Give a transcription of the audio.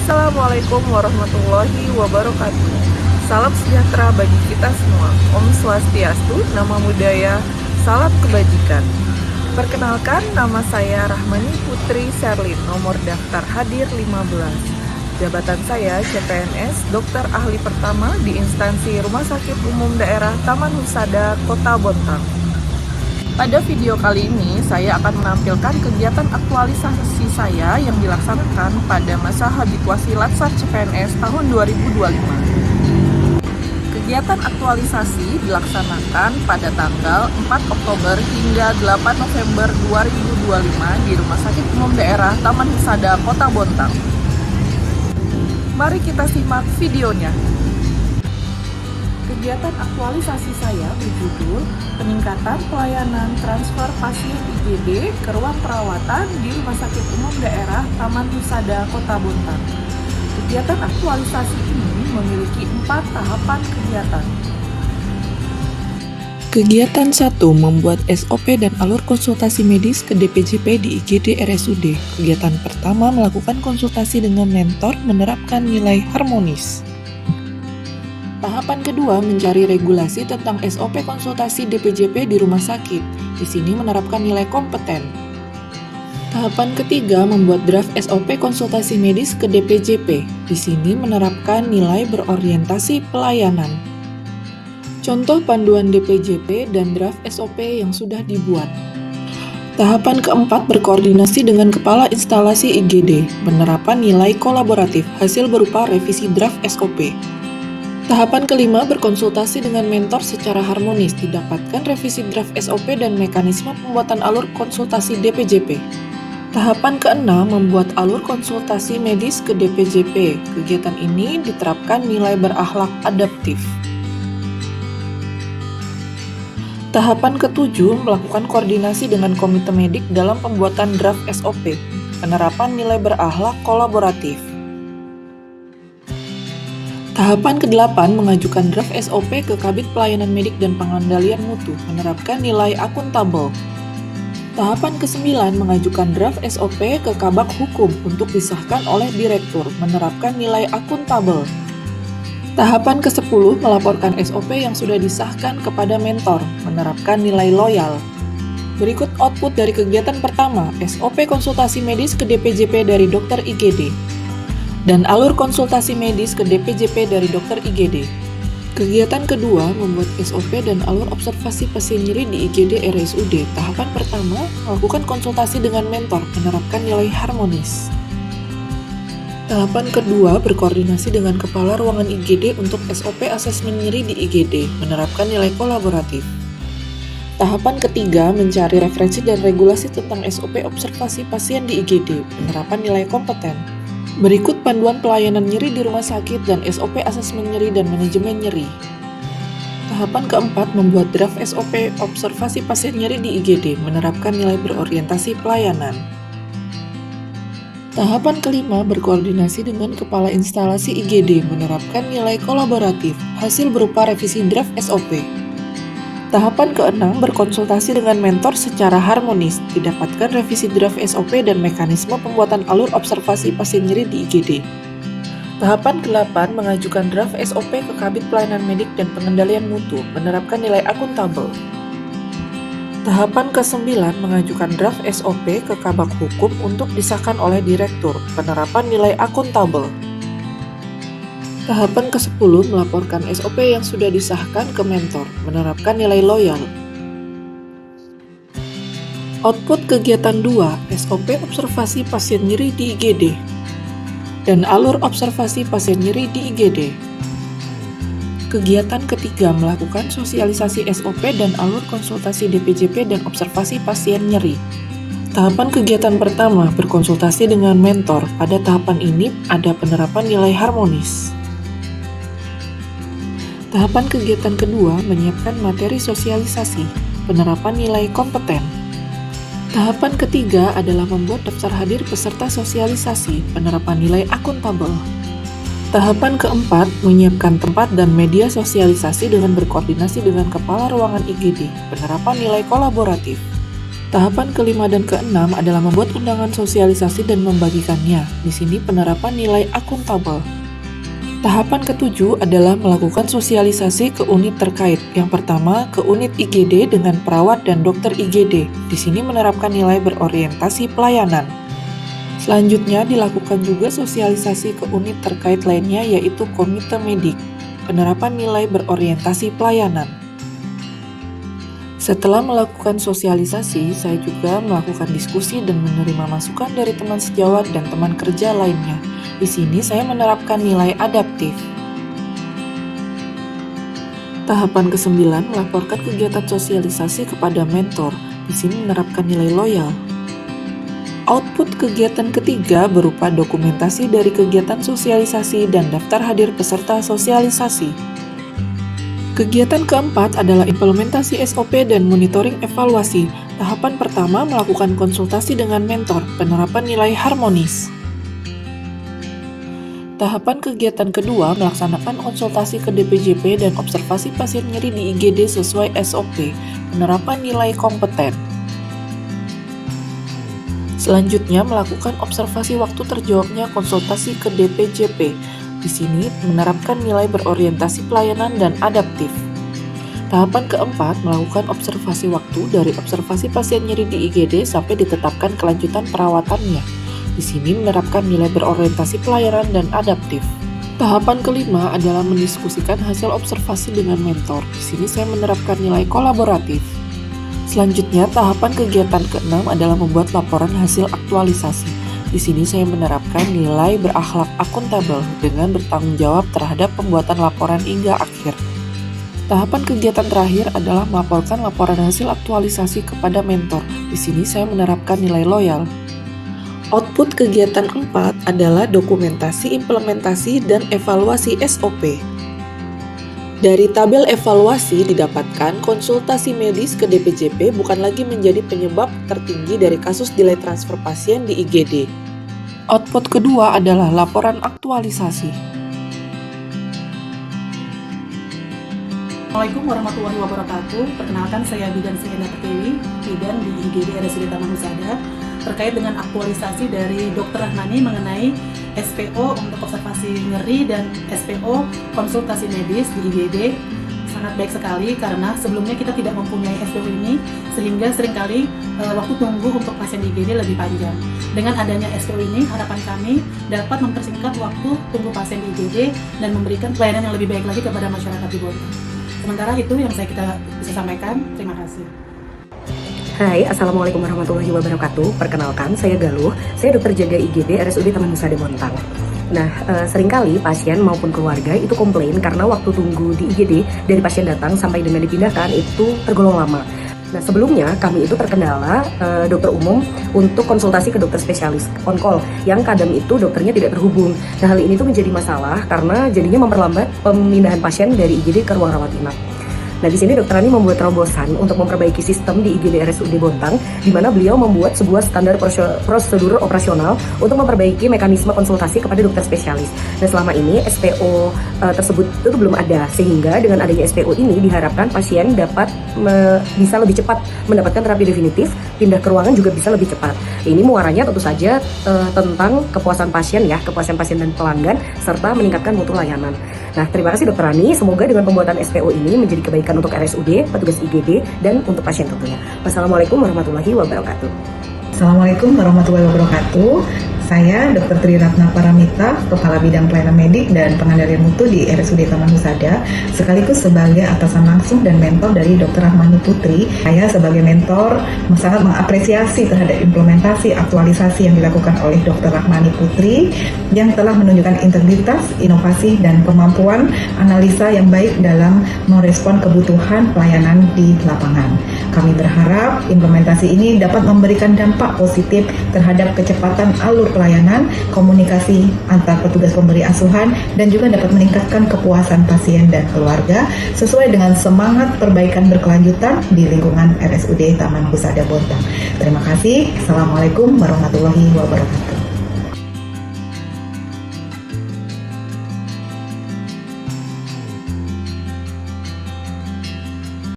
Assalamualaikum warahmatullahi wabarakatuh. Salam sejahtera bagi kita semua. Om Swastiastu, nama budaya, salam kebajikan. Perkenalkan, nama saya Rahmani Putri Sherlyn, nomor daftar hadir 15. Jabatan saya CPNS, dokter ahli pertama di instansi Rumah Sakit Umum Daerah Taman Husada, Kota Bontang. Pada video kali ini, saya akan menampilkan kegiatan aktualisasi saya yang dilaksanakan pada masa habituasi Latsar CPNS tahun 2025. Kegiatan aktualisasi dilaksanakan pada tanggal 4 Oktober hingga 8 November 2025 di Rumah Sakit Umum Daerah Taman Husada, Kota Bontang. Mari kita simak videonya. Kegiatan aktualisasi saya berjudul Peningkatan Pelayanan Transfer Pasien IGD ke Ruang Perawatan di Rumah Sakit Umum Daerah Taman Husada, Kota Bontang. Kegiatan aktualisasi ini memiliki 4 tahapan kegiatan. Kegiatan 1. Membuat SOP dan alur konsultasi medis ke DPJP di IGD RSUD. Kegiatan pertama melakukan konsultasi dengan mentor menerapkan nilai harmonis. Tahapan kedua, mencari regulasi tentang SOP konsultasi DPJP di rumah sakit. Di sini menerapkan nilai kompeten. Tahapan ketiga, membuat draft SOP konsultasi medis ke DPJP. Di sini menerapkan nilai berorientasi pelayanan. Contoh panduan DPJP dan draft SOP yang sudah dibuat. Tahapan keempat, berkoordinasi dengan kepala instalasi IGD. Penerapan nilai kolaboratif, hasil berupa revisi draft SOP. Tahapan kelima, berkonsultasi dengan mentor secara harmonis, didapatkan revisi draft SOP dan mekanisme pembuatan alur konsultasi DPJP. Tahapan keenam, membuat alur konsultasi medis ke DPJP. Kegiatan ini diterapkan nilai berakhlak adaptif. Tahapan ketujuh, melakukan koordinasi dengan komite medik dalam pembuatan draft SOP. Penerapan nilai berakhlak kolaboratif. Tahapan ke-8, mengajukan draft SOP ke Kabid Pelayanan Medik dan Pengendalian Mutu, menerapkan nilai akuntabel. Tahapan ke-9, mengajukan draft SOP ke Kabak Hukum untuk disahkan oleh Direktur, menerapkan nilai akuntabel. Tahapan ke-10, melaporkan SOP yang sudah disahkan kepada mentor, menerapkan nilai loyal. Berikut output dari kegiatan pertama, SOP konsultasi medis ke DPJP dari dokter IGD. Dan alur konsultasi medis ke DPJP dari dokter IGD. Kegiatan kedua, membuat SOP dan alur observasi pasien nyeri di IGD RSUD. Tahapan pertama, melakukan konsultasi dengan mentor, menerapkan nilai harmonis. Tahapan kedua, berkoordinasi dengan kepala ruangan IGD untuk SOP asesmen nyeri di IGD, menerapkan nilai kolaboratif. Tahapan ketiga, mencari referensi dan regulasi tentang SOP observasi pasien di IGD, penerapan nilai kompeten. Berikut panduan pelayanan nyeri di rumah sakit dan SOP asesmen nyeri dan manajemen nyeri. Tahapan keempat, membuat draft SOP observasi pasien nyeri di IGD, menerapkan nilai berorientasi pelayanan. Tahapan kelima, berkoordinasi dengan kepala instalasi IGD, menerapkan nilai kolaboratif, hasil berupa revisi draft SOP. Tahapan keenam, berkonsultasi dengan mentor secara harmonis, didapatkan revisi draft SOP dan mekanisme pembuatan alur observasi pasien nyeri di IGD. Tahapan ke-8, mengajukan draft SOP ke Kabid Pelayanan Medik dan Pengendalian Mutu, menerapkan nilai akuntabel. Tahapan ke-9, mengajukan draft SOP ke Kabak Hukum untuk disahkan oleh Direktur, penerapan nilai akuntabel. Tahapan ke-10, melaporkan SOP yang sudah disahkan ke mentor, menerapkan nilai loyal. Output kegiatan 2, SOP observasi pasien nyeri di IGD dan alur observasi pasien nyeri di IGD. Kegiatan ketiga, melakukan sosialisasi SOP dan alur konsultasi DPJP dan observasi pasien nyeri. Tahapan kegiatan pertama, berkonsultasi dengan mentor. Pada tahapan ini ada penerapan nilai harmonis. Tahapan kegiatan kedua, menyiapkan materi sosialisasi, penerapan nilai kompeten. Tahapan ketiga adalah membuat daftar hadir peserta sosialisasi, penerapan nilai akuntabel. Tahapan keempat, menyiapkan tempat dan media sosialisasi dengan berkoordinasi dengan kepala ruangan IGD, penerapan nilai kolaboratif. Tahapan kelima dan keenam adalah membuat undangan sosialisasi dan membagikannya. Di sini penerapan nilai akuntabel. Tahapan ketujuh adalah melakukan sosialisasi ke unit terkait. Yang pertama, ke unit IGD dengan perawat dan dokter IGD. Di sini menerapkan nilai berorientasi pelayanan. Selanjutnya dilakukan juga sosialisasi ke unit terkait lainnya yaitu komite medik. Penerapan nilai berorientasi pelayanan. Setelah melakukan sosialisasi, saya juga melakukan diskusi dan menerima masukan dari teman sejawat dan teman kerja lainnya. Di sini saya menerapkan nilai adaptif. Tahapan ke-9 melaporkan kegiatan sosialisasi kepada mentor. Di sini menerapkan nilai loyal. Output kegiatan ketiga berupa dokumentasi dari kegiatan sosialisasi dan daftar hadir peserta sosialisasi. Kegiatan keempat adalah implementasi SOP dan monitoring evaluasi. Tahapan pertama melakukan konsultasi dengan mentor, penerapan nilai harmonis. Tahapan kegiatan kedua melaksanakan konsultasi ke DPJP dan observasi pasien nyeri di IGD sesuai SOP, penerapan nilai kompeten. Selanjutnya melakukan observasi waktu terjawabnya konsultasi ke DPJP. Di sini menerapkan nilai berorientasi pelayanan dan adaptif. Tahapan keempat melakukan observasi waktu dari observasi pasien nyeri di IGD sampai ditetapkan kelanjutan perawatannya. Di sini menerapkan nilai berorientasi pelayanan dan adaptif. Tahapan kelima adalah mendiskusikan hasil observasi dengan mentor. Di sini saya menerapkan nilai kolaboratif. Selanjutnya, tahapan kegiatan keenam adalah membuat laporan hasil aktualisasi. Di sini saya menerapkan nilai berakhlak akuntabel dengan bertanggung jawab terhadap pembuatan laporan hingga akhir. Tahapan kegiatan terakhir adalah melaporkan laporan hasil aktualisasi kepada mentor. Di sini saya menerapkan nilai loyal. Output kegiatan 4 adalah dokumentasi, implementasi, dan evaluasi SOP. Dari tabel evaluasi didapatkan konsultasi medis ke DPJP bukan lagi menjadi penyebab tertinggi dari kasus delay transfer pasien di IGD. Output kedua adalah laporan aktualisasi. Assalamualaikum warahmatullahi wabarakatuh. Perkenalkan, saya Bidan Sehenda Pertiwi, Bidan di IGD RSUD Taman Husada, terkait dengan aktualisasi dari Dr. Rahmani mengenai SPO untuk observasi nyeri dan SPO konsultasi medis di IGD. Sangat baik sekali karena sebelumnya kita tidak mempunyai SPO ini, sehingga seringkali waktu tunggu untuk pasien di IGD lebih panjang. Dengan adanya SPO ini, harapan kami dapat mempersingkat waktu tunggu pasien di IGD dan memberikan pelayanan yang lebih baik lagi kepada masyarakat di Bontang. Sementara itu yang kita bisa sampaikan. Terima kasih. Hai, Assalamualaikum warahmatullahi wabarakatuh. Perkenalkan, saya Galuh. Saya dokter jaga IGD RSUD Taman Husada Bontang. Nah, seringkali pasien maupun keluarga itu komplain karena waktu tunggu di IGD dari pasien datang sampai dengan dipindahkan itu tergolong lama. Nah, sebelumnya kami itu terkendala dokter umum untuk konsultasi ke dokter spesialis on-call yang kadang itu dokternya tidak terhubung. Nah, hal ini tuh menjadi masalah karena jadinya memperlambat pemindahan pasien dari IGD ke ruang rawat inap. Nah, di sini Dokter Rani membuat terobosan untuk memperbaiki sistem di IGD RSUD Bontang, di mana beliau membuat sebuah standar prosedur operasional untuk memperbaiki mekanisme konsultasi kepada dokter spesialis. Dan selama ini SPO tersebut itu belum ada, sehingga dengan adanya SPO ini diharapkan pasien dapat bisa lebih cepat mendapatkan terapi definitif, pindah ke ruangan juga bisa lebih cepat. Ini muaranya tentu saja tentang kepuasan pasien ya, kepuasan pasien dan pelanggan, serta meningkatkan mutu layanan. Nah, terima kasih Dokter Rani, semoga dengan pembuatan SPO ini menjadi kebaikan untuk RSUD, petugas IGD, dan untuk pasien tentunya. Wassalamualaikum warahmatullahi wabarakatuh. Assalamualaikum warahmatullahi wabarakatuh. Saya Dr. Tri Ratna Paramita, Kepala Bidang Pelayanan Medik dan Pengendalian Mutu di RSUD Taman Husada, sekaligus sebagai atasan langsung dan mentor dari Dr. Rahmani Putri. Saya sebagai mentor sangat mengapresiasi terhadap implementasi aktualisasi yang dilakukan oleh Dr. Rahmani Putri yang telah menunjukkan integritas, inovasi, dan kemampuan analisa yang baik dalam merespon kebutuhan pelayanan di lapangan. Kami berharap implementasi ini dapat memberikan dampak positif terhadap kecepatan alur pelayanan, komunikasi antar petugas pemberi asuhan, dan juga dapat meningkatkan kepuasan pasien dan keluarga sesuai dengan semangat perbaikan berkelanjutan di lingkungan RSUD Taman Husada Bontang. Terima kasih. Assalamualaikum warahmatullahi wabarakatuh.